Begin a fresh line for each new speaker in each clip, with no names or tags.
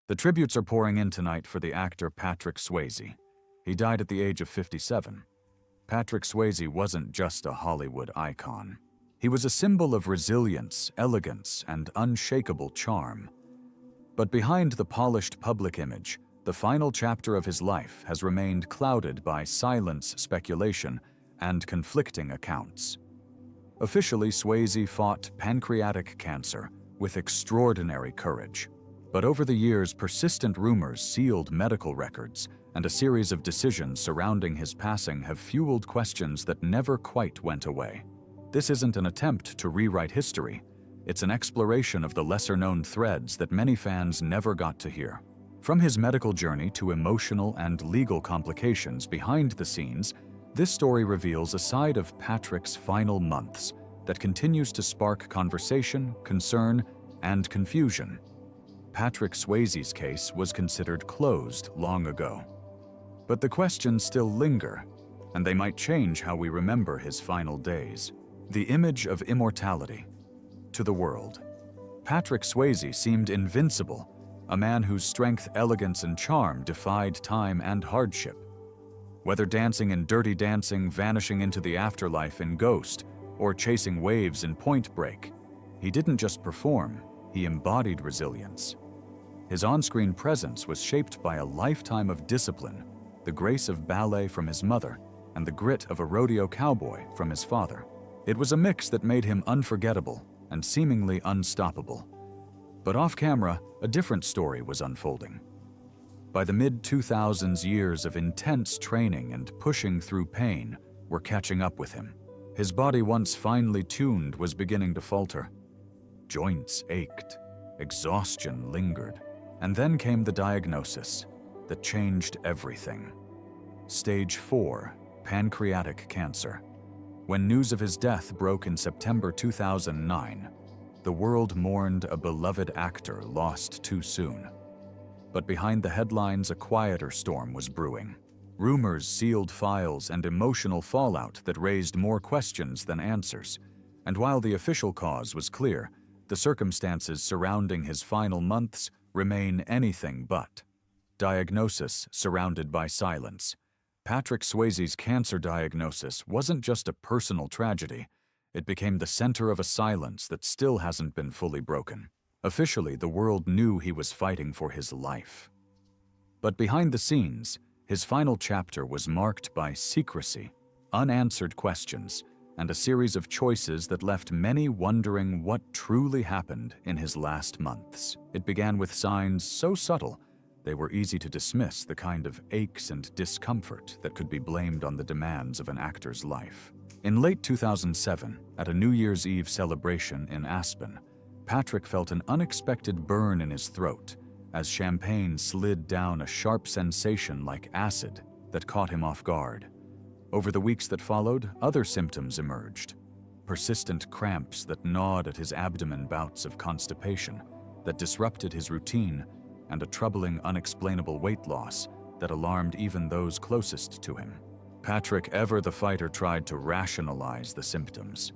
The tributes are pouring in tonight for the actor Patrick Swayze. He died at the age of 57. Patrick Swayze wasn't just a Hollywood icon. He was a symbol of resilience, elegance, and unshakable charm. But behind the polished public image, the final chapter of his life has remained clouded by silence, speculation, and conflicting accounts. Officially, Swayze fought pancreatic cancer with extraordinary courage. But over the years, persistent rumors sealed medical records, and a series of decisions surrounding his passing have fueled questions that never quite went away. This isn't an attempt to rewrite history. It's an exploration of the lesser-known threads that many fans never got to hear. From his medical journey to emotional and legal complications behind the scenes, this story reveals a side of Patrick's final months that continues to spark conversation, concern, and confusion. Patrick Swayze's case was considered closed long ago. But the questions still linger, and they might change how we remember his final days. The image of immortality. To the world, Patrick Swayze seemed invincible, a man whose strength, elegance, and charm defied time and hardship. Whether dancing in Dirty Dancing, vanishing into the afterlife in Ghost, or chasing waves in Point Break, he didn't just perform, he embodied resilience. His on-screen presence was shaped by a lifetime of discipline, the grace of ballet from his mother, and the grit of a rodeo cowboy from his father. It was a mix that made him unforgettable and seemingly unstoppable. But off-camera, a different story was unfolding. By the mid-2000s, years of intense training and pushing through pain were catching up with him. His body, once finely tuned, was beginning to falter. Joints ached, exhaustion lingered, and then came the diagnosis that changed everything. Stage 4, pancreatic cancer. When news of his death broke in September 2009, the world mourned a beloved actor lost too soon. But behind the headlines, a quieter storm was brewing. Rumors, sealed files, and emotional fallout that raised more questions than answers. And while the official cause was clear, the circumstances surrounding his final months remain anything but. Diagnosis surrounded by silence. Patrick Swayze's cancer diagnosis wasn't just a personal tragedy. It became the center of a silence that still hasn't been fully broken. Officially, the world knew he was fighting for his life. But behind the scenes, his final chapter was marked by secrecy, unanswered questions, and a series of choices that left many wondering what truly happened in his last months. It began with signs so subtle they were easy to dismiss, the kind of aches and discomfort that could be blamed on the demands of an actor's life. In late 2007, at a New Year's Eve celebration in Aspen, Patrick felt an unexpected burn in his throat as champagne slid down, a sharp sensation like acid that caught him off guard. Over the weeks that followed, other symptoms emerged. Persistent cramps that gnawed at his abdomen, bouts of constipation that disrupted his routine, and a troubling, unexplainable weight loss that alarmed even those closest to him. Patrick, ever the fighter, tried to rationalize the symptoms.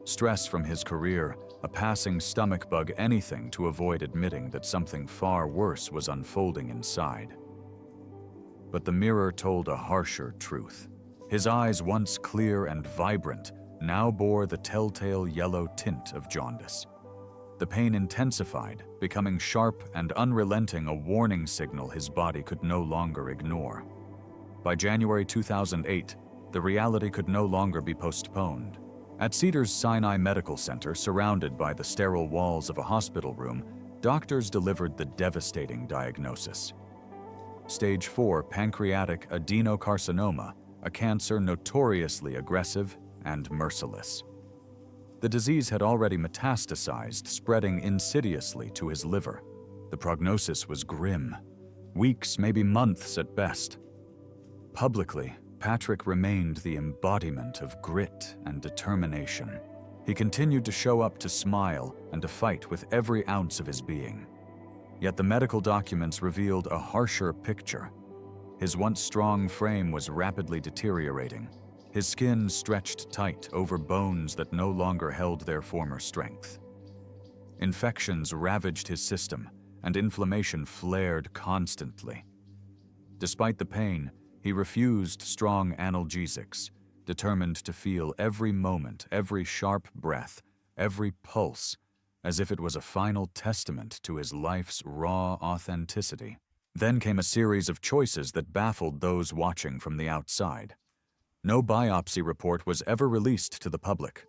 Stress from his career, a passing stomach bug, anything to avoid admitting that something far worse was unfolding inside. But the mirror told a harsher truth. His eyes, once clear and vibrant, now bore the telltale yellow tint of jaundice. The pain intensified, becoming sharp and unrelenting, a warning signal his body could no longer ignore. By January 2008, the reality could no longer be postponed. At Cedars-Sinai Medical Center, surrounded by the sterile walls of a hospital room, doctors delivered the devastating diagnosis. Stage 4 pancreatic adenocarcinoma, a cancer notoriously aggressive and merciless. The disease had already metastasized, spreading insidiously to his liver. The prognosis was grim. Weeks, maybe months at best. Publicly, Patrick remained the embodiment of grit and determination. He continued to show up, to smile, and to fight with every ounce of his being. Yet the medical documents revealed a harsher picture. His once strong frame was rapidly deteriorating. His skin stretched tight over bones that no longer held their former strength. Infections ravaged his system, and inflammation flared constantly. Despite the pain, he refused strong analgesics, determined to feel every moment, every sharp breath, every pulse, as if it was a final testament to his life's raw authenticity. Then came a series of choices that baffled those watching from the outside. No biopsy report was ever released to the public.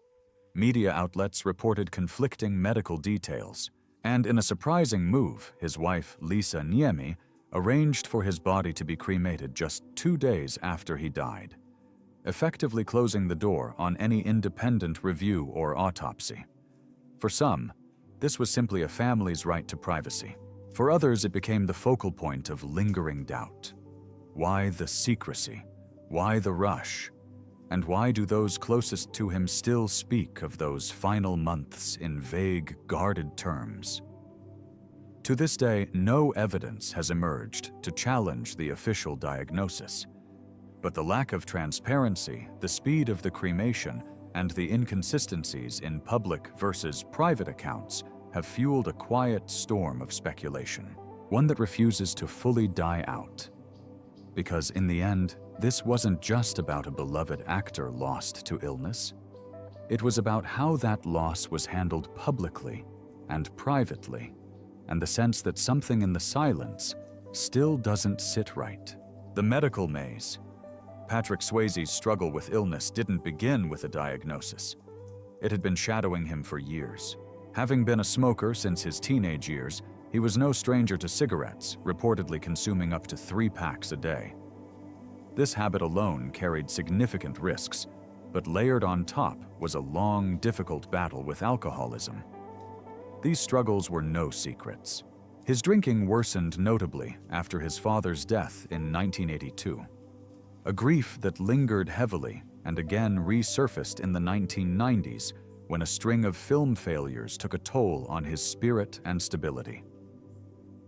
Media outlets reported conflicting medical details, and in a surprising move, his wife, Lisa Niemi, arranged for his body to be cremated just 2 days after he died, effectively closing the door on any independent review or autopsy. For some, this was simply a family's right to privacy. For others, it became the focal point of lingering doubt. Why the secrecy? Why the rush? And why do those closest to him still speak of those final months in vague, guarded terms? To this day, no evidence has emerged to challenge the official diagnosis. But the lack of transparency, the speed of the cremation, and the inconsistencies in public versus private accounts have fueled a quiet storm of speculation, one that refuses to fully die out. Because in the end, this wasn't just about a beloved actor lost to illness. It was about how that loss was handled publicly and privately, and the sense that something in the silence still doesn't sit right. The medical maze. Patrick Swayze's struggle with illness didn't begin with a diagnosis. It had been shadowing him for years. Having been a smoker since his teenage years, he was no stranger to cigarettes, reportedly consuming up to 3 packs a day. This habit alone carried significant risks, but layered on top was a long, difficult battle with alcoholism. These struggles were no secrets. His drinking worsened notably after his father's death in 1982. A grief that lingered heavily and again resurfaced in the 1990s when a string of film failures took a toll on his spirit and stability.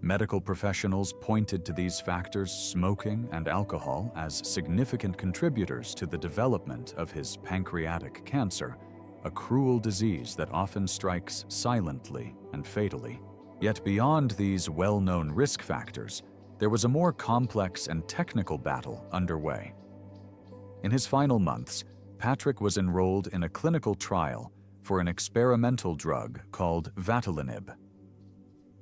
Medical professionals pointed to these factors, smoking and alcohol, as significant contributors to the development of his pancreatic cancer, a cruel disease that often strikes silently and fatally. Yet beyond these well-known risk factors, there was a more complex and technical battle underway. In his final months, Patrick was enrolled in a clinical trial for an experimental drug called vatilinib.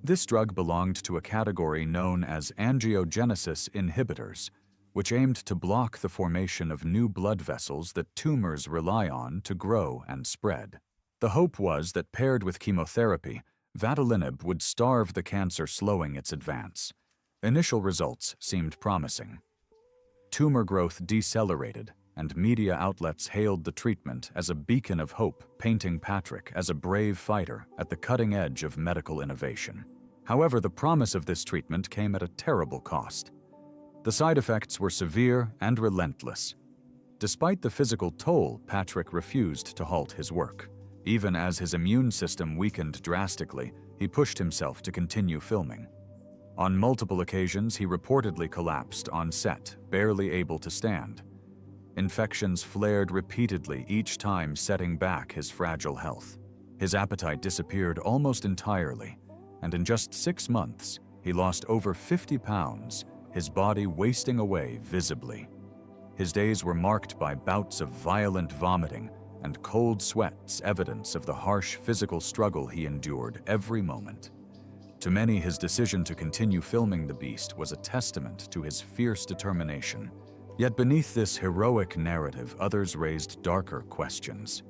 This drug belonged to a category known as angiogenesis inhibitors, which aimed to block the formation of new blood vessels that tumors rely on to grow and spread. The hope was that paired with chemotherapy, vatilinib would starve the cancer, slowing its advance. Initial results seemed promising. Tumor growth decelerated, and media outlets hailed the treatment as a beacon of hope, painting Patrick as a brave fighter at the cutting edge of medical innovation. However, the promise of this treatment came at a terrible cost. The side effects were severe and relentless. Despite the physical toll, Patrick refused to halt his work. Even as his immune system weakened drastically, he pushed himself to continue filming. On multiple occasions, he reportedly collapsed on set, barely able to stand. Infections flared repeatedly, each time setting back his fragile health. His appetite disappeared almost entirely, and in just 6 months, he lost over 50 pounds, his body wasting away visibly. His days were marked by bouts of violent vomiting and cold sweats, evidence of the harsh physical struggle he endured every moment. To many, his decision to continue filming the beast was a testament to his fierce determination. Yet beneath this heroic narrative, others raised darker questions.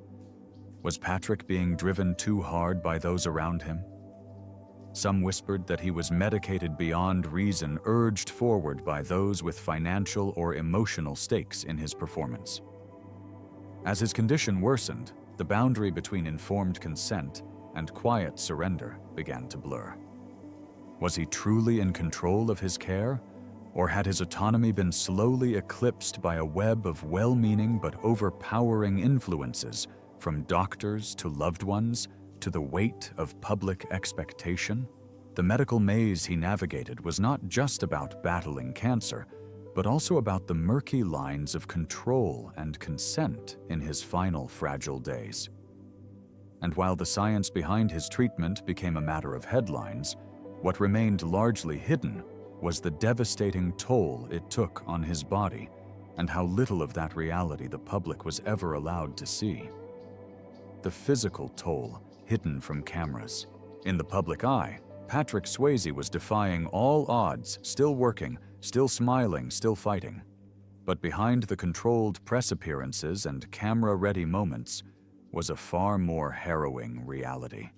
Was Patrick being driven too hard by those around him? Some whispered that he was medicated beyond reason, urged forward by those with financial or emotional stakes in his performance. As his condition worsened, the boundary between informed consent and quiet surrender began to blur. Was he truly in control of his care, or had his autonomy been slowly eclipsed by a web of well-meaning but overpowering influences, from doctors to loved ones, to the weight of public expectation? The medical maze he navigated was not just about battling cancer, but also about the murky lines of control and consent in his final fragile days. And while the science behind his treatment became a matter of headlines, What remained largely hidden was the devastating toll it took on his body and how little of that reality the public was ever allowed to see. The physical toll hidden from cameras. In the public eye, Patrick Swayze was defying all odds, still working, still smiling, still fighting. But behind the controlled press appearances and camera-ready moments was a far more harrowing reality.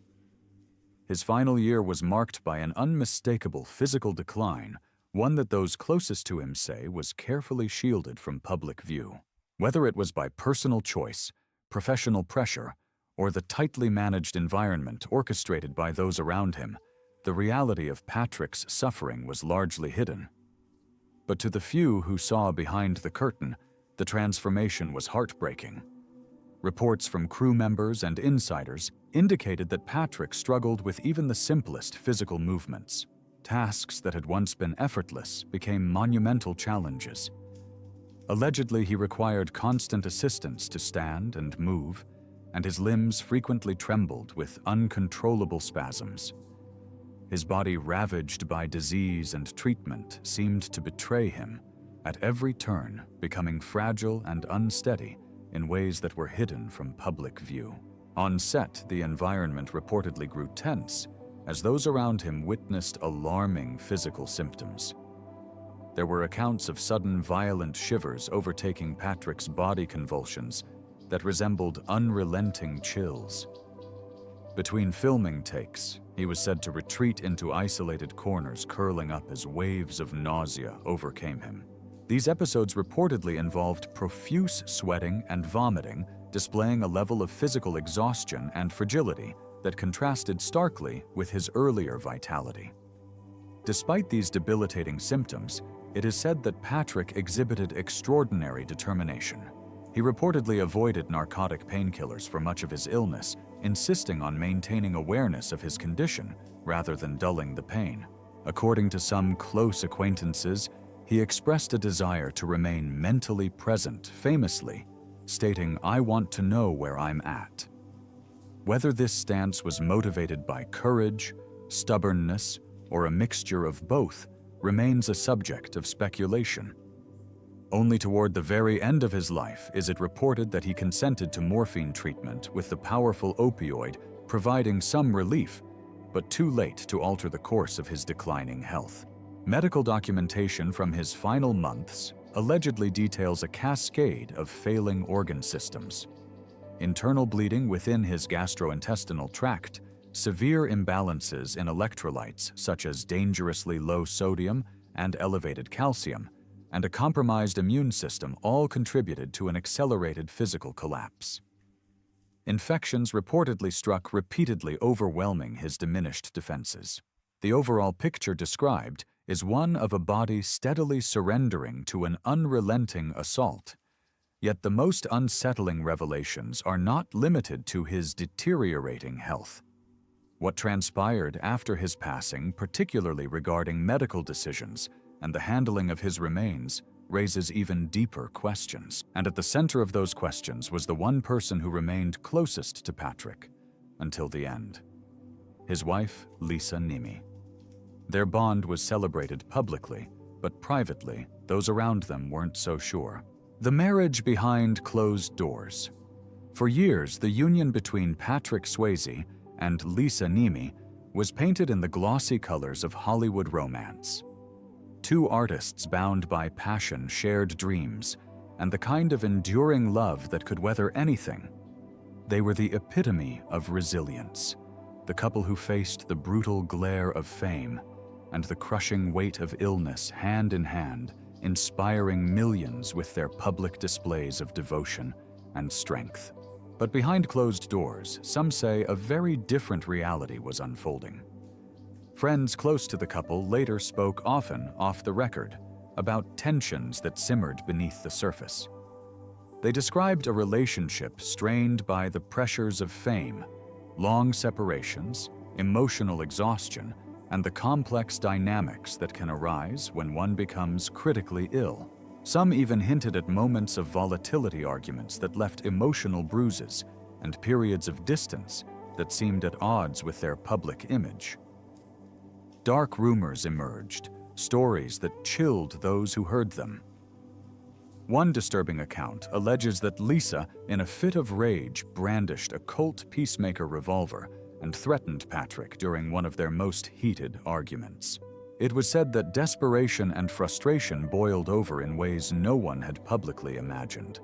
His final year was marked by an unmistakable physical decline, one that those closest to him say was carefully shielded from public view. Whether it was by personal choice, professional pressure, or the tightly managed environment orchestrated by those around him, the reality of Patrick's suffering was largely hidden. But to the few who saw behind the curtain, the transformation was heartbreaking. Reports from crew members and insiders indicated that Patrick struggled with even the simplest physical movements. Tasks that had once been effortless became monumental challenges. Allegedly, he required constant assistance to stand and move, and his limbs frequently trembled with uncontrollable spasms. His body, ravaged by disease and treatment, seemed to betray him, at every turn becoming fragile and unsteady in ways that were hidden from public view. On set, the environment reportedly grew tense as those around him witnessed alarming physical symptoms. There were accounts of sudden violent shivers overtaking Patrick's body, convulsions that resembled unrelenting chills. Between filming takes, he was said to retreat into isolated corners, curling up as waves of nausea overcame him. These episodes reportedly involved profuse sweating and vomiting, displaying a level of physical exhaustion and fragility that contrasted starkly with his earlier vitality. Despite these debilitating symptoms, it is said that Patrick exhibited extraordinary determination. He reportedly avoided narcotic painkillers for much of his illness, insisting on maintaining awareness of his condition rather than dulling the pain. According to some close acquaintances, he expressed a desire to remain mentally present, famously stating, "I want to know where I'm at." Whether this stance was motivated by courage, stubbornness, or a mixture of both remains a subject of speculation. Only toward the very end of his life is it reported that he consented to morphine treatment, with the powerful opioid providing some relief, but too late to alter the course of his declining health. Medical documentation from his final months allegedly details a cascade of failing organ systems. Internal bleeding within his gastrointestinal tract, severe imbalances in electrolytes such as dangerously low sodium and elevated calcium, and a compromised immune system all contributed to an accelerated physical collapse. Infections reportedly struck repeatedly, overwhelming his diminished defenses. The overall picture described is one of a body steadily surrendering to an unrelenting assault. Yet the most unsettling revelations are not limited to his deteriorating health. What transpired after his passing, particularly regarding medical decisions and the handling of his remains, raises even deeper questions. And at the center of those questions was the one person who remained closest to Patrick until the end: his wife, Lisa Niemi. Their bond was celebrated publicly, but privately, those around them weren't so sure. The marriage behind closed doors. For years, the union between Patrick Swayze and Lisa Niemi was painted in the glossy colors of Hollywood romance. Two artists bound by passion shared dreams and the kind of enduring love that could weather anything. They were the epitome of resilience, the couple who faced the brutal glare of fame and the crushing weight of illness hand in hand, inspiring millions with their public displays of devotion and strength. But behind closed doors, some say a very different reality was unfolding. Friends close to the couple later spoke often off the record about tensions that simmered beneath the surface. They described a relationship strained by the pressures of fame, long separations, emotional exhaustion, and the complex dynamics that can arise when one becomes critically ill. Some even hinted at moments of volatility, arguments that left emotional bruises, and periods of distance that seemed at odds with their public image. dark rumors emerged, stories that chilled those who heard them. One disturbing account alleges that Lisa, in a fit of rage, brandished a Colt Peacemaker revolver and threatened Patrick during one of their most heated arguments. It was said that desperation and frustration boiled over in ways no one had publicly imagined.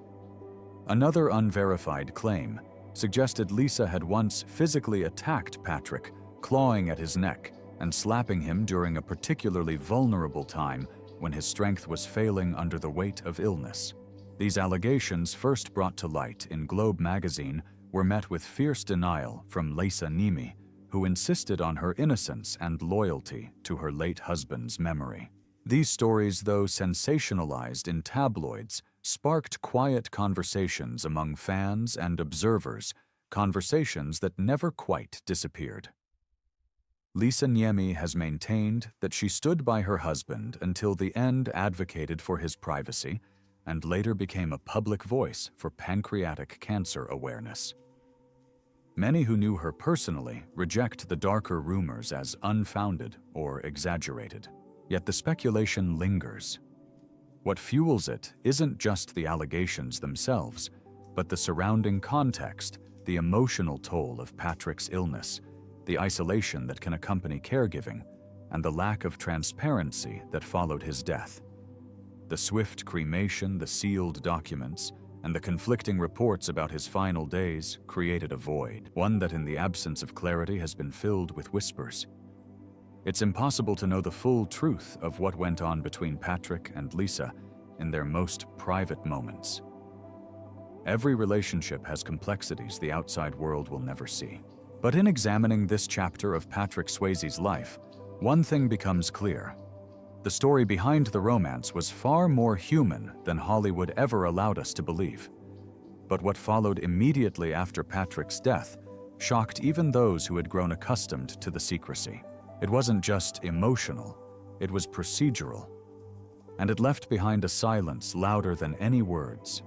Another unverified claim suggested Lisa had once physically attacked Patrick, clawing at his neck and slapping him during a particularly vulnerable time when his strength was failing under the weight of illness. These allegations, first brought to light in Globe magazine, were met with fierce denial from Lisa Nemi, who insisted on her innocence and loyalty to her late husband's memory. These stories, though sensationalized in tabloids, sparked quiet conversations among fans and observers, conversations that never quite disappeared. Lisa Niemi has maintained that she stood by her husband until the end, advocated for his privacy, and later became a public voice for pancreatic cancer awareness. Many who knew her personally reject the darker rumors as unfounded or exaggerated, yet the speculation lingers. What fuels it isn't just the allegations themselves, but the surrounding context, the emotional toll of Patrick's illness, the isolation that can accompany caregiving, and the lack of transparency that followed his death. The swift cremation, the sealed documents, and the conflicting reports about his final days created a void, one that in the absence of clarity has been filled with whispers. It's impossible to know the full truth of what went on between Patrick and Lisa in their most private moments. Every relationship has complexities the outside world will never see. But in examining this chapter of Patrick Swayze's life, one thing becomes clear. The story behind the romance was far more human than Hollywood ever allowed us to believe. But what followed immediately after Patrick's death shocked even those who had grown accustomed to the secrecy. It wasn't just emotional, it was procedural. And it left behind a silence louder than any words.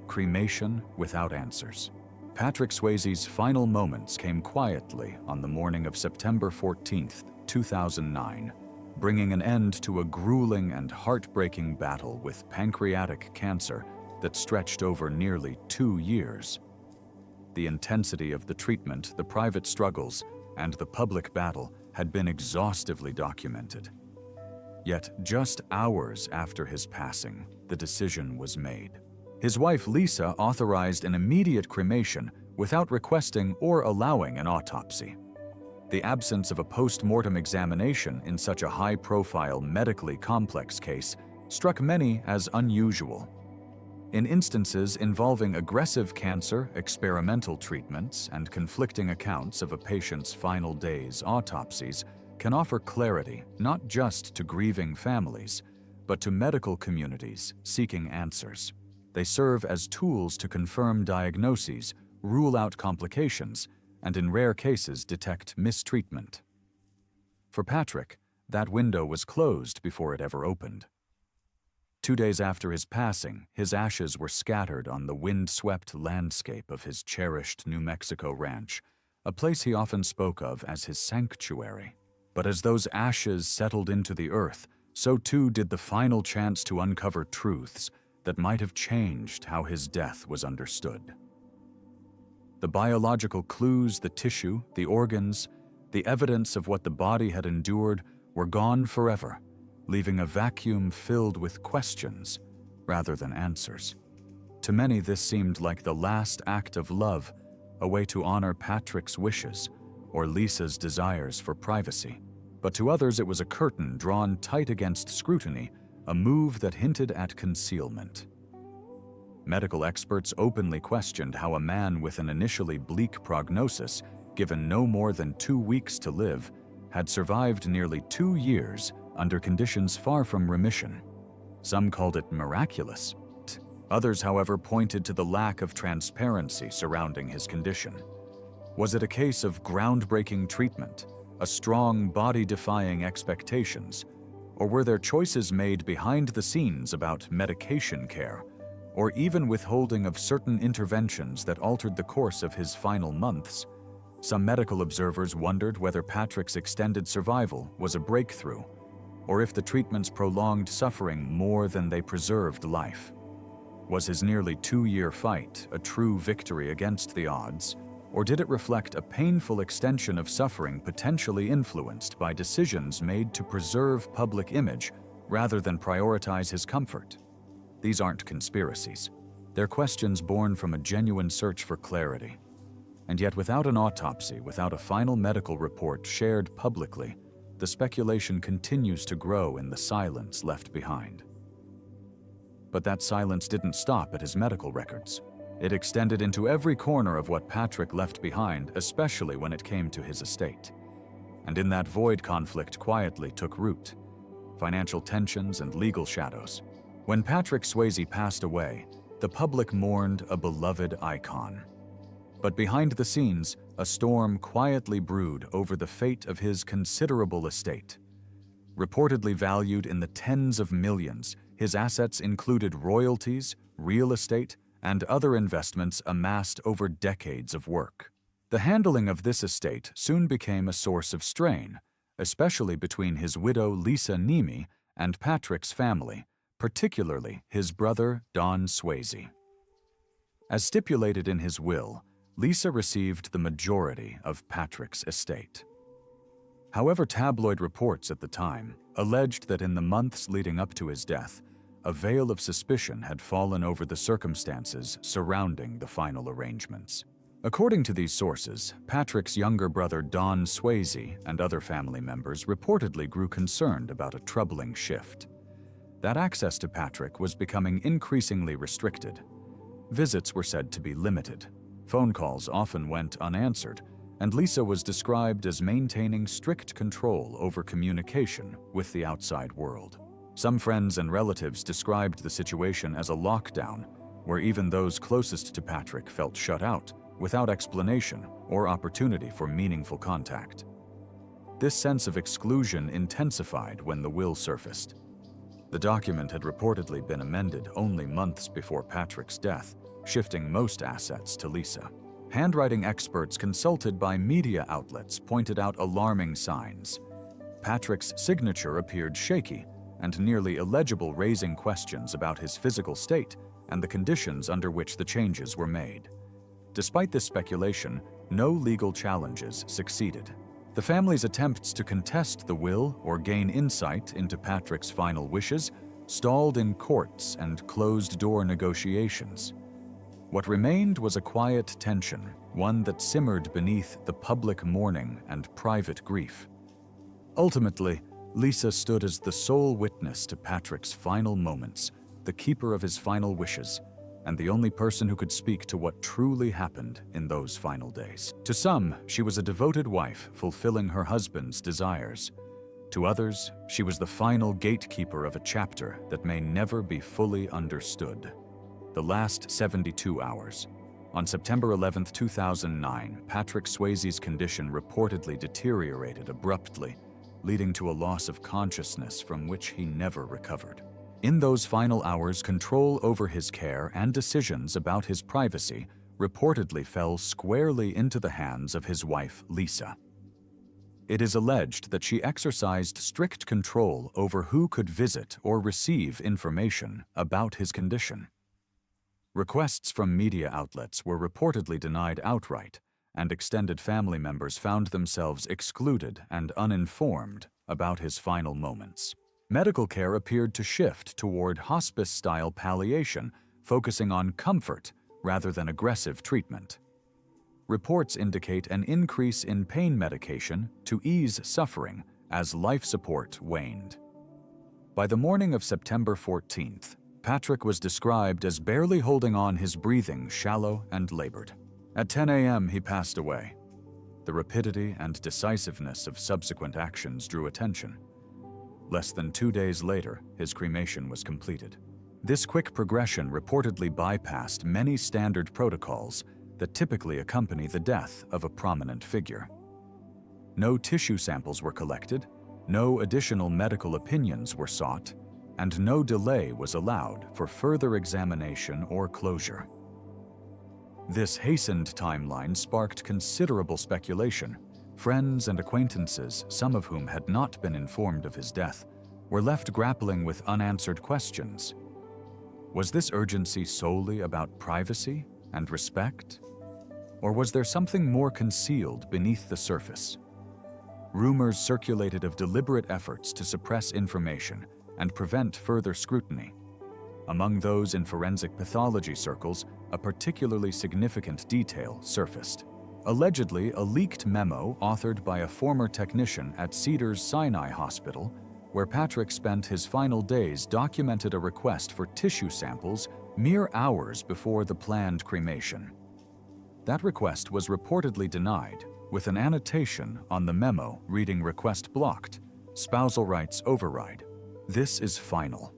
Cremation without answers. Patrick Swayze's final moments came quietly on the morning of September 14, 2009, bringing an end to a grueling and heartbreaking battle with pancreatic cancer that stretched over nearly 2 years. The intensity of the treatment, the private struggles, and the public battle had been exhaustively documented. Yet, just hours after his passing, the decision was made. His wife Lisa authorized an immediate cremation without requesting or allowing an autopsy. The absence of a post-mortem examination in such a high-profile, medically complex case struck many as unusual. In instances involving aggressive cancer, experimental treatments, and conflicting accounts of a patient's final days, autopsies can offer clarity not just to grieving families, but to medical communities seeking answers. They serve as tools to confirm diagnoses, rule out complications, and in rare cases detect mistreatment. For Patrick, that window was closed before it ever opened. 2 days after his passing, his ashes were scattered on the wind-swept landscape of his cherished New Mexico ranch, a place he often spoke of as his sanctuary. But as those ashes settled into the earth, so too did the final chance to uncover truths that might have changed how his death was understood. The biological clues, the tissue, the organs, the evidence of what the body had endured were gone forever, leaving a vacuum filled with questions rather than answers. To many, this seemed like the last act of love, a way to honor Patrick's wishes or Lisa's desires for privacy. But to others, it was a curtain drawn tight against scrutiny, a move that hinted at concealment. Medical experts openly questioned how a man with an initially bleak prognosis, given no more than 2 weeks to live, had survived nearly 2 years under conditions far from remission. Some called it miraculous. Others, however, pointed to the lack of transparency surrounding his condition. Was it a case of groundbreaking treatment, a strong body-defying expectations, or were there choices made behind the scenes about medication care, or even withholding of certain interventions that altered the course of his final months? Some medical observers wondered whether Patrick's extended survival was a breakthrough, or if the treatments prolonged suffering more than they preserved life. Was his nearly 2-year fight a true victory against the odds, or did it reflect a painful extension of suffering potentially influenced by decisions made to preserve public image rather than prioritize his comfort? These aren't conspiracies. They're questions born from a genuine search for clarity. And yet, without an autopsy, without a final medical report shared publicly, the speculation continues to grow in the silence left behind. But that silence didn't stop at his medical records. It extended into every corner of what Patrick left behind, especially when it came to his estate. And in that void, conflict quietly took root. Financial tensions and legal shadows. When Patrick Swayze passed away, the public mourned a beloved icon. But behind the scenes, a storm quietly brewed over the fate of his considerable estate. Reportedly valued in the tens of millions, his assets included royalties, real estate, and other investments amassed over decades of work. The handling of this estate soon became a source of strain, especially between his widow Lisa Nemi and Patrick's family, particularly his brother Don Swayze. As stipulated in his will, Lisa received the majority of Patrick's estate. However, tabloid reports at the time alleged that in the months leading up to his death, a veil of suspicion had fallen over the circumstances surrounding the final arrangements. According to these sources, Patrick's younger brother Don Swayze and other family members reportedly grew concerned about a troubling shift. That access to Patrick was becoming increasingly restricted. Visits were said to be limited. Phone calls often went unanswered, and Lisa was described as maintaining strict control over communication with the outside world. Some friends and relatives described the situation as a lockdown, where even those closest to Patrick felt shut out, without explanation or opportunity for meaningful contact. This sense of exclusion intensified when the will surfaced. The document had reportedly been amended only months before Patrick's death, shifting most assets to Lisa. Handwriting experts consulted by media outlets pointed out alarming signs. Patrick's signature appeared shaky and nearly illegible, raising questions about his physical state and the conditions under which the changes were made. Despite this speculation, no legal challenges succeeded. The family's attempts to contest the will or gain insight into Patrick's final wishes stalled in courts and closed-door negotiations. What remained was a quiet tension, one that simmered beneath the public mourning and private grief. Ultimately, Lisa stood as the sole witness to Patrick's final moments, the keeper of his final wishes, and the only person who could speak to what truly happened in those final days. To some, she was a devoted wife fulfilling her husband's desires. To others, she was the final gatekeeper of a chapter that may never be fully understood. The last 72 hours. On September 11, 2009, Patrick Swayze's condition reportedly deteriorated abruptly, leading to a loss of consciousness from which he never recovered. In those final hours, control over his care and decisions about his privacy reportedly fell squarely into the hands of his wife, Lisa. It is alleged that she exercised strict control over who could visit or receive information about his condition. Requests from media outlets were reportedly denied outright, and extended family members found themselves excluded and uninformed about his final moments. Medical care appeared to shift toward hospice-style palliation, focusing on comfort rather than aggressive treatment. Reports indicate an increase in pain medication to ease suffering as life support waned. By the morning of September 14th, Patrick was described as barely holding on, his breathing shallow and labored. At 10 a.m., he passed away. The rapidity and decisiveness of subsequent actions drew attention. Less than 2 days later, his cremation was completed. This quick progression reportedly bypassed many standard protocols that typically accompany the death of a prominent figure. No tissue samples were collected, no additional medical opinions were sought, and no delay was allowed for further examination or closure. This hastened timeline sparked considerable speculation. Friends and acquaintances, some of whom had not been informed of his death, were left grappling with unanswered questions. Was this urgency solely about privacy and respect? Or was there something more concealed beneath the surface? Rumors circulated of deliberate efforts to suppress information and prevent further scrutiny. Among those in forensic pathology circles, a particularly significant detail surfaced. Allegedly, a leaked memo authored by a former technician at Cedars-Sinai Hospital, where Patrick spent his final days, documented a request for tissue samples mere hours before the planned cremation. That request was reportedly denied, with an annotation on the memo reading "Request blocked, spousal rights override. This is final."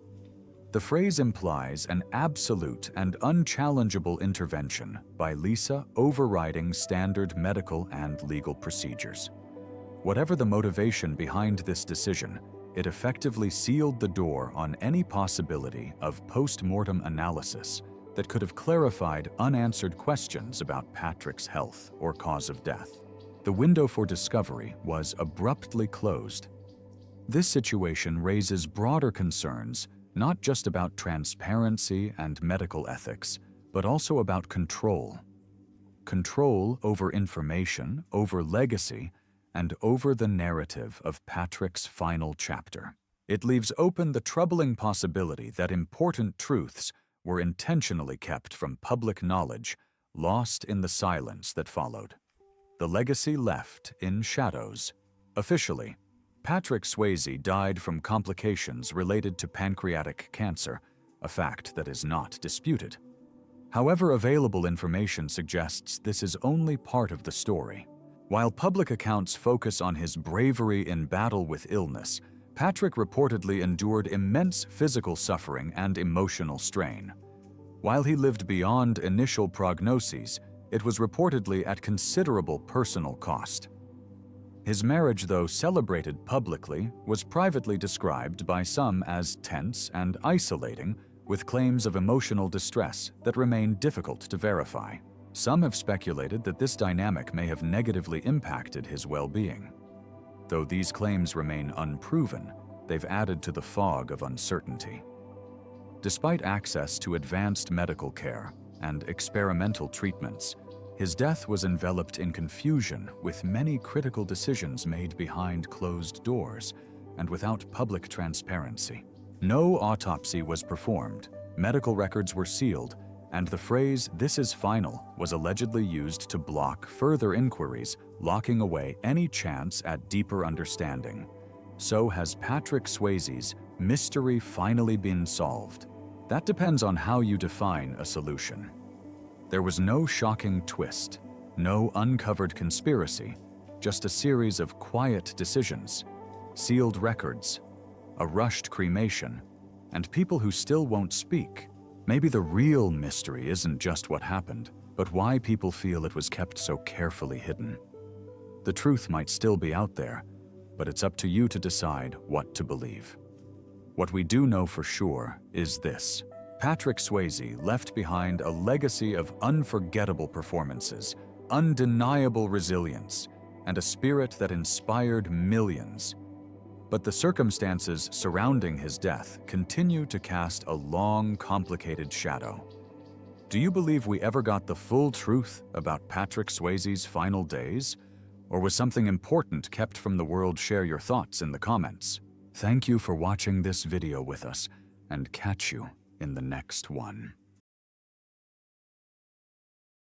The phrase implies an absolute and unchallengeable intervention by Lisa overriding standard medical and legal procedures. Whatever the motivation behind this decision, it effectively sealed the door on any possibility of post-mortem analysis that could have clarified unanswered questions about Patrick's health or cause of death. The window for discovery was abruptly closed. This situation raises broader concerns, not just about transparency and medical ethics, but also about control. Control over information, over legacy, and over the narrative of Patrick's final chapter. It leaves open the troubling possibility that important truths were intentionally kept from public knowledge, lost in the silence that followed. The legacy left in shadows. Officially, Patrick Swayze died from complications related to pancreatic cancer, a fact that is not disputed. However, available information suggests this is only part of the story. While public accounts focus on his bravery in battle with illness, Patrick reportedly endured immense physical suffering and emotional strain. While he lived beyond initial prognoses, it was reportedly at considerable personal cost. His marriage, though celebrated publicly, was privately described by some as tense and isolating, with claims of emotional distress that remain difficult to verify. Some have speculated that this dynamic may have negatively impacted his well-being. Though these claims remain unproven, they've added to the fog of uncertainty. Despite access to advanced medical care and experimental treatments, his death was enveloped in confusion, with many critical decisions made behind closed doors and without public transparency. No autopsy was performed, medical records were sealed, and the phrase "this is final" was allegedly used to block further inquiries, locking away any chance at deeper understanding. So has Patrick Swayze's mystery finally been solved? That depends on how you define a solution. There was no shocking twist, no uncovered conspiracy, just a series of quiet decisions, sealed records, a rushed cremation, and people who still won't speak. Maybe the real mystery isn't just what happened, but why people feel it was kept so carefully hidden. The truth might still be out there, but it's up to you to decide what to believe. What we do know for sure is this: Patrick Swayze left behind a legacy of unforgettable performances, undeniable resilience, and a spirit that inspired millions. But the circumstances surrounding his death continue to cast a long, complicated shadow. Do you believe we ever got the full truth about Patrick Swayze's final days? Or was something important kept from the world? Share your thoughts in the comments. Thank you for watching this video with us, and catch you in the next one.